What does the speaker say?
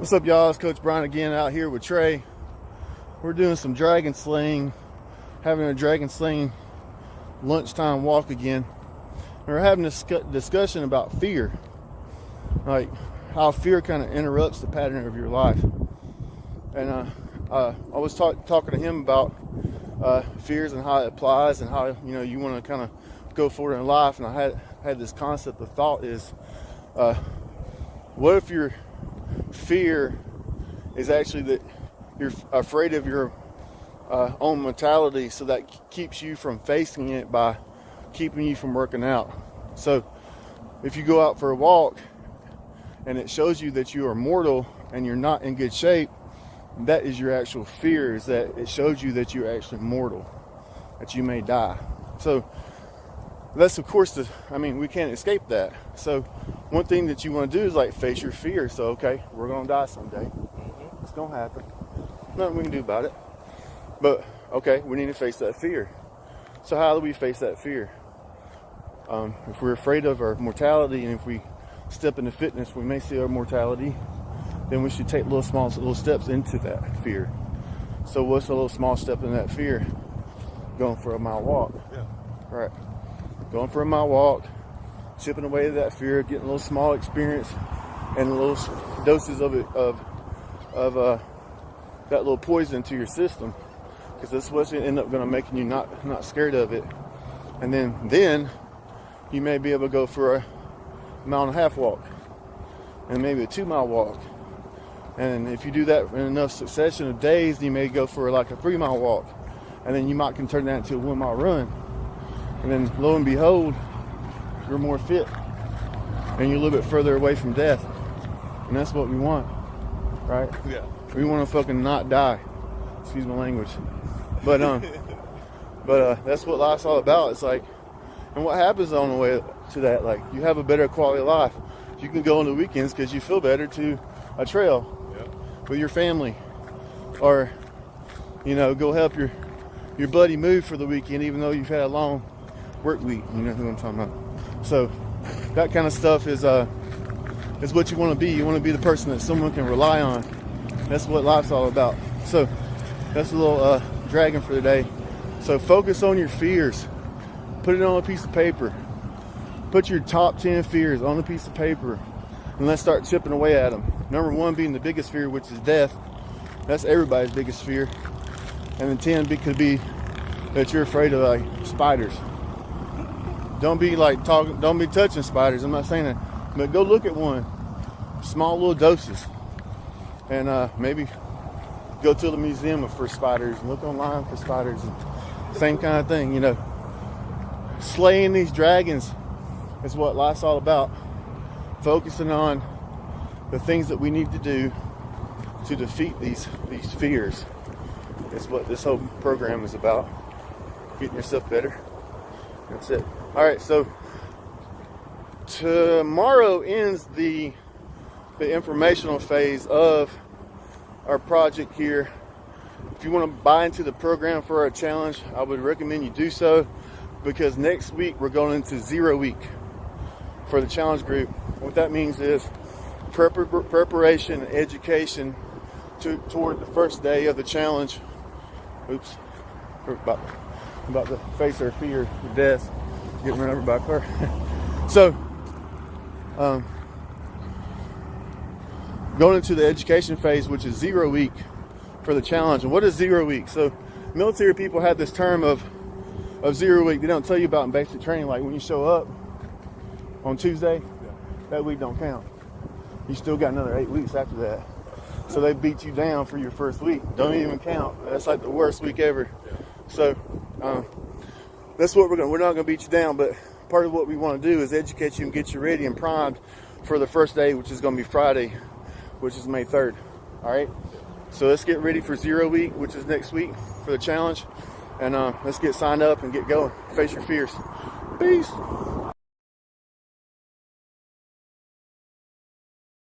What's up, y'all? It's Coach Brian again out here with Trey. We're doing some dragon slaying, having a dragon slaying lunchtime walk again. And we're having this discussion about fear, like how fear kind of interrupts the pattern of your life. And I was talking to him about fears and how it applies and how you want to kind of go forward in life. And I had this concept of thought is, what if your fear is actually that you're afraid of your own mortality, so that keeps you from facing it by keeping you from working out. So if you go out for a walk and it shows you that you are mortal and you're not in good shape, that is your actual fear, is that it shows you that you're actually mortal, that you may die. So that's, of course, we can't escape that. So one thing that you want to do is like face your fear. So, okay, we're going to die someday. It's going to happen. Nothing we can do about it. But, okay, we need to face that fear. So how do we face that fear? If we're afraid of our mortality, and if we step into fitness, we may see our mortality, then we should take little steps into that fear. So what's a little small step in that fear? Going for a mile walk. Yeah. Right. Going for a mile walk, chipping away at that fear, getting a little small experience and little doses of that little poison to your system, because that's what's going to end up making you not scared of it. And then you may be able to go for a 1.5 mile walk, and maybe a 2 mile walk. And if you do that in enough succession of days, you may go for like a 3 mile walk, and then you can turn that into a 1 mile run. And then lo and behold, you're more fit and you're a little bit further away from death. And that's what we want, right? Yeah. We want to fucking not die. Excuse my language. But that's what life's all about. It's like, and what happens on the way to that, like, you have a better quality of life. You can go on the weekends because you feel better to a trail with your family, or go help your buddy move for the weekend, even though you've had a long work week. You know who I'm talking about. So that kind of stuff is what you want to be. You want to be the person that someone can rely on. That's what life's all about. So that's a little dragon for today. So focus on your fears. Put it on a piece of paper. Put your top 10 fears on a piece of paper, and let's start chipping away at them. Number 1 being the biggest fear, which is death. That's everybody's biggest fear. And then 10 could be that you're afraid of like spiders. Don't be touching spiders. I'm not saying that, but go look at one. Small little doses, and maybe go to the museum for spiders and look online for spiders. Same kind of thing, Slaying these dragons is what life's all about. Focusing on the things that we need to do to defeat these fears. It's what this whole program is about. Getting yourself better. That's it. All right, so tomorrow ends the informational phase of our project here. If you want to buy into the program for our challenge, I would recommend you do so, because next week we're going into 0 week for the challenge group. What that means is preparation and education toward the first day of the challenge. Oops, we're about to face our fear of death, getting run over by a car. So, going into the education phase, which is 0 week for the challenge. And what is 0 week? So, military people have this term of 0 week. They don't tell you about in basic training. Like when you show up on Tuesday, that week don't count. You still got another 8 weeks after that. So they beat you down for your first week. Don't even count. That's like the worst week ever. So that's what we're not gonna beat you down, but part of what we want to do is educate you and get you ready and primed for the first day, which is gonna be Friday, which is May 3rd. All right. So let's get ready for 0 week, which is next week for the challenge, and let's get signed up and get going. Face your fears. Peace.